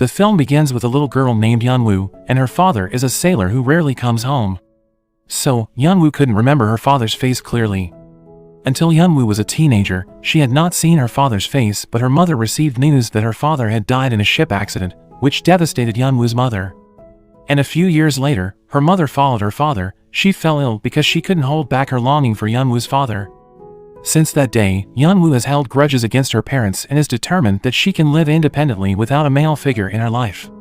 The film begins with a little girl named Yeonwoo, and her father is a sailor who rarely comes home. So, Yeonwoo couldn't remember her father's face clearly. Until Yeonwoo was a teenager, she had not seen her father's face, but her mother received news that her father had died in a ship accident, which devastated Yeonwoo's mother. And a few years later, her mother followed her father. She fell ill because she couldn't hold back her longing for Yeonwoo's father. Since that day, Yeonwoo has held grudges against her parents and is determined that she can live independently without a male figure in her life.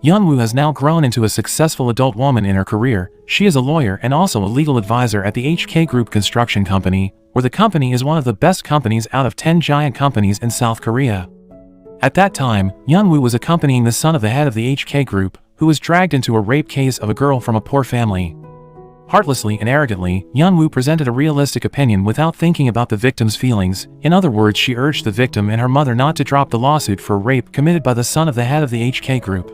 Yeonwoo has now grown into a successful adult woman in her career. She is a lawyer and also a legal advisor at the HK Group construction company, where the company is one of the best companies out of 10 giant companies in South Korea. At that time, Yeonwoo was accompanying the son of the head of the HK Group, who was dragged into a rape case of a girl from a poor family. Heartlessly and arrogantly, Yeonwoo presented a realistic opinion without thinking about the victim's feelings. In other words, she urged the victim and her mother not to drop the lawsuit for rape committed by the son of the head of the HK Group.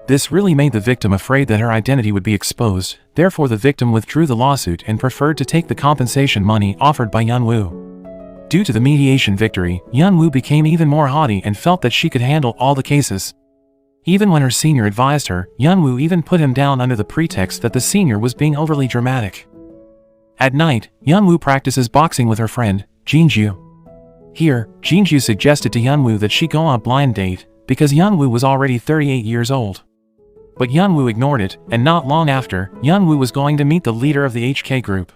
This really made the victim afraid that her identity would be exposed. Therefore, the victim withdrew the lawsuit and preferred to take the compensation money offered by Yeonwoo. Due to the mediation victory, Yeonwoo became even more haughty and felt that she could handle all the cases. Even when her senior advised her, Yeonwoo even put him down under the pretext that the senior was being overly dramatic. At night, Yeonwoo practices boxing with her friend, Jinju. Here, Jinju suggested to Yeonwoo that she go on a blind date, because Yeonwoo was already 38 years old. But Yeonwoo ignored it, and not long after, Yeonwoo was going to meet the leader of the HK Group.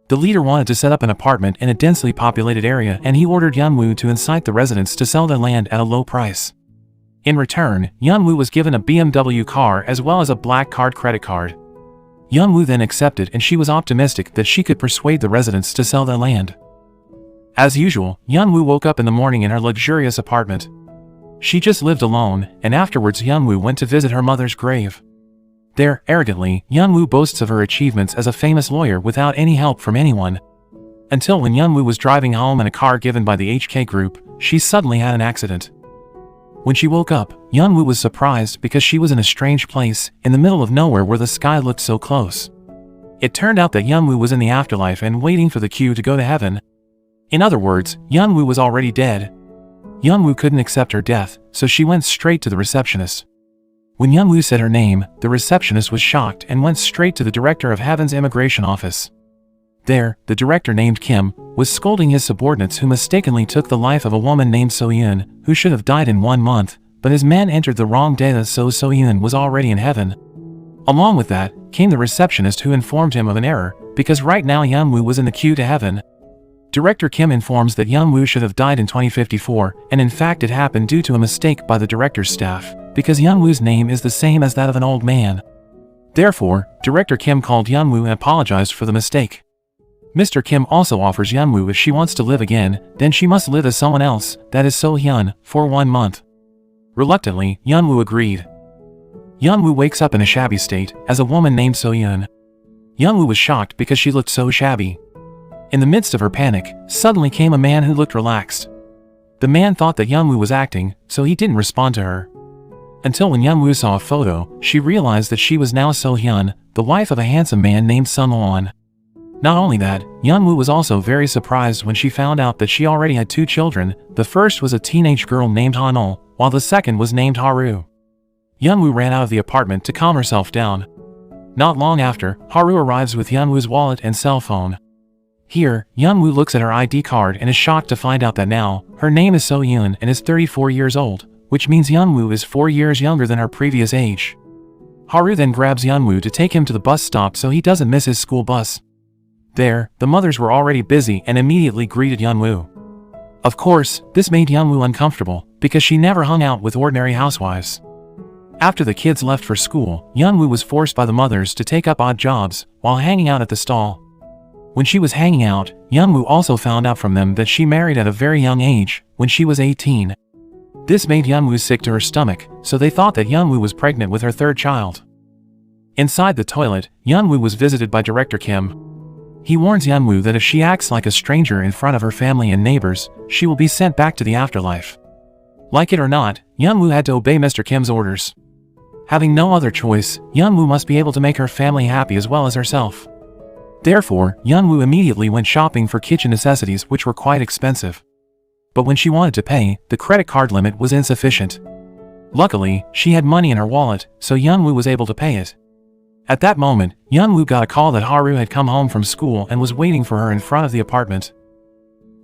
The leader wanted to set up an apartment in a densely populated area, and he ordered Yeonwoo to incite the residents to sell their land at a low price. In return, Yeonwoo was given a BMW car as well as a black card credit card. Yeonwoo then accepted, and she was optimistic that she could persuade the residents to sell their land. As usual, Yeonwoo woke up in the morning in her luxurious apartment. She just lived alone, and afterwards Yeonwoo went to visit her mother's grave. There, arrogantly, Yeonwoo boasts of her achievements as a famous lawyer without any help from anyone. Until when Yeonwoo was driving home in a car given by the HK Group, she suddenly had an accident. When she woke up, Yeonwoo was surprised because she was in a strange place, in the middle of nowhere where the sky looked so close. It turned out that Yeonwoo was in the afterlife and waiting for the queue to go to heaven. In other words, Yeonwoo was already dead. Yeonwoo couldn't accept her death, so she went straight to the receptionist. When Yeonwoo said her name, the receptionist was shocked and went straight to the director of Heaven's immigration office. There, the director named Kim was scolding his subordinates who mistakenly took the life of a woman named So-yoon, who should have died in 1 month, but his men entered the wrong data, so So-yoon was already in heaven. Along with that, came the receptionist who informed him of an error, because right now Yeonwoo was in the queue to heaven. Director Kim informs that Yeonwoo should have died in 2054, and in fact it happened due to a mistake by the director's staff, because Yeonwoo's name is the same as that of an old man. Therefore, Director Kim called Yeonwoo and apologized for the mistake. Mr. Kim also offers Yeonwoo if she wants to live again, then she must live as someone else, that is So-hyun, for 1 month. Reluctantly, Yeonwoo agreed. Yeonwoo wakes up in a shabby state, as a woman named So-yoon. Yeonwoo was shocked because she looked so shabby. In the midst of her panic, suddenly came a man who looked relaxed. The man thought that Yeonwoo was acting, so he didn't respond to her. Until when Yeonwoo saw a photo, she realized that she was now So-hyun, the wife of a handsome man named Sun-won. Not only that, Yeonwoo was also very surprised when she found out that she already had 2 children. The first was a teenage girl named Hanul, while the second was named Haru. Yeonwoo ran out of the apartment to calm herself down. Not long after, Haru arrives with Yeonwoo's wallet and cell phone. Here, Yeonwoo looks at her ID card and is shocked to find out that now, her name is So-yoon and is 34 years old, which means Yeonwoo is 4 years younger than her previous age. Haru then grabs Yeonwoo to take him to the bus stop so he doesn't miss his school bus. There, the mothers were already busy and immediately greeted Yeonwoo. Of course, this made Yeonwoo uncomfortable, because she never hung out with ordinary housewives. After the kids left for school, Yeonwoo was forced by the mothers to take up odd jobs, while hanging out at the stall. When she was hanging out, Yeonwoo also found out from them that she married at a very young age, when she was 18. This made Yeonwoo sick to her stomach, so they thought that Yeonwoo was pregnant with her 3rd child. Inside the toilet, Yeonwoo was visited by Director Kim. He warns Yeonwoo that if she acts like a stranger in front of her family and neighbors, she will be sent back to the afterlife. Like it or not, Yeonwoo had to obey Mr. Kim's orders. Having no other choice, Yeonwoo must be able to make her family happy as well as herself. Therefore, Yeonwoo immediately went shopping for kitchen necessities, which were quite expensive. But when she wanted to pay, the credit card limit was insufficient. Luckily, she had money in her wallet, so Yeonwoo was able to pay it. At that moment, Yeonwoo got a call that Haru had come home from school and was waiting for her in front of the apartment.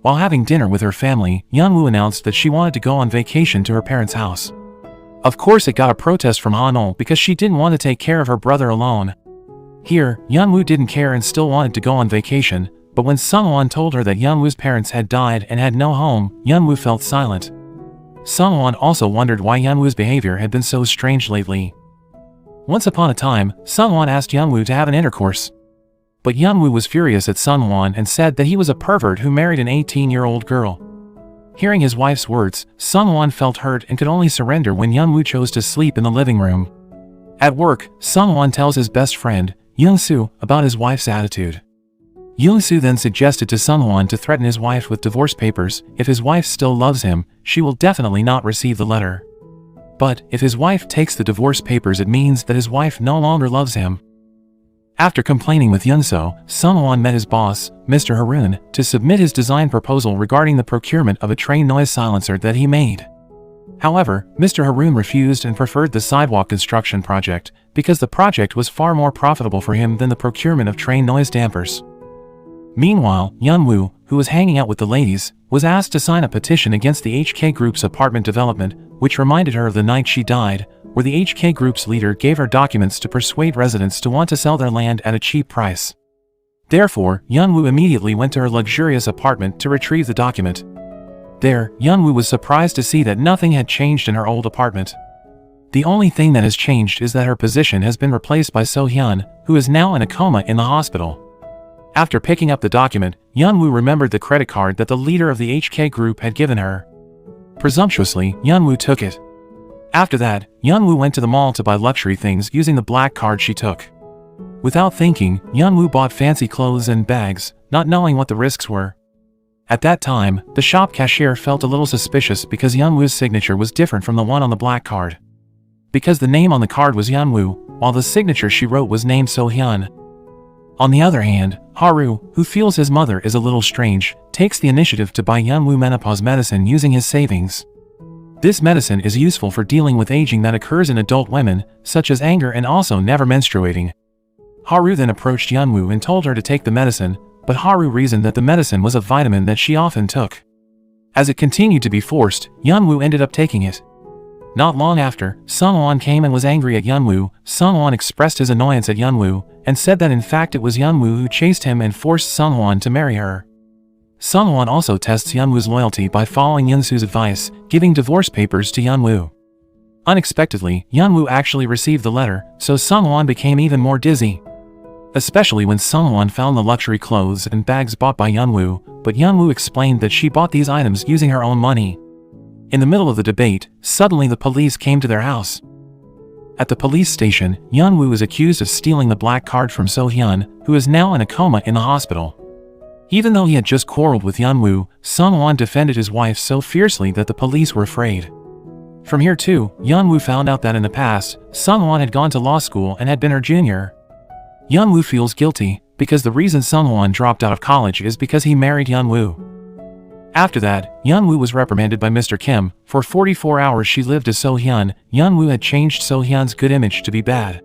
While having dinner with her family, Yeonwoo announced that she wanted to go on vacation to her parents' house. Of course, it got a protest from Hanol because she didn't want to take care of her brother alone. Here, Yeonwoo didn't care and still wanted to go on vacation, but when Sungwon told her that Yeonwoo's parents had died and had no home, Yeonwoo felt silent. Sungwon also wondered why Yeonwoo's behavior had been so strange lately. Once upon a time, Sungwon asked Yeonwoo to have an intercourse. But Yeonwoo was furious at Sungwon and said that he was a pervert who married an 18-year-old girl. Hearing his wife's words, Sungwon felt hurt and could only surrender when Yeonwoo chose to sleep in the living room. At work, Sungwon tells his best friend, Young-soo, about his wife's attitude. Young-soo then suggested to Sungwon to threaten his wife with divorce papers. If his wife still loves him, she will definitely not receive the letter. But if his wife takes the divorce papers, it means that his wife no longer loves him. After complaining with Young-soo, Sungwon met his boss, Mr. Haroon, to submit his design proposal regarding the procurement of a train noise silencer that he made. However, Mr. Haroon refused and preferred the sidewalk construction project because the project was far more profitable for him than the procurement of train noise dampers. Meanwhile, Yeonwoo, who was hanging out with the ladies, was asked to sign a petition against the HK Group's apartment development, which reminded her of the night she died, where the HK Group's leader gave her documents to persuade residents to want to sell their land at a cheap price. Therefore, Yeonwoo immediately went to her luxurious apartment to retrieve the document. There, Yeonwoo was surprised to see that nothing had changed in her old apartment. The only thing that has changed is that her position has been replaced by So-hyun, who is now in a coma in the hospital. After picking up the document, Yeonwoo remembered the credit card that the leader of the HK Group had given her. Presumptuously, Yeonwoo took it. After that, Yeonwoo went to the mall to buy luxury things using the black card she took. Without thinking, Yeonwoo bought fancy clothes and bags, not knowing what the risks were. At that time, the shop cashier felt a little suspicious because Yeonwoo's signature was different from the one on the black card. Because the name on the card was Yeonwoo, while the signature she wrote was named So-hyun. On the other hand, Haru, who feels his mother is a little strange, takes the initiative to buy Yeonwoo menopause medicine using his savings. This medicine is useful for dealing with aging that occurs in adult women, such as anger and also never menstruating. Haru then approached Yeonwoo and told her to take the medicine, but Haru reasoned that the medicine was a vitamin that she often took. As it continued to be forced, Yeonwoo ended up taking it. Not long after, Sungwon came and was angry at Yeonwoo. Sungwon expressed his annoyance at Yeonwoo, and said that in fact it was Yeonwoo who chased him and forced Sungwon to marry her. Sungwon also tests Yeonwoo's loyalty by following Young-soo's advice, giving divorce papers to Yeonwoo. Unexpectedly, Yeonwoo actually received the letter, so Sungwon became even more dizzy. Especially when Sungwon found the luxury clothes and bags bought by Yeonwoo, but Yeonwoo explained that she bought these items using her own money. In the middle of the debate, suddenly the police came to their house. At the police station, Yeonwoo is accused of stealing the black card from So-hyun, who is now in a coma in the hospital. Even though he had just quarreled with Yeonwoo, Sungwon defended his wife so fiercely that the police were afraid. From here too, Yeonwoo found out that in the past, Sungwon had gone to law school and had been her junior. Yeonwoo feels guilty, because the reason Sungwon dropped out of college is because he married Yeonwoo. After that, Yeonwoo was reprimanded by Mr. Kim. For 44 hours she lived as So-hyun. Yeonwoo had changed So-hyun's good image to be bad.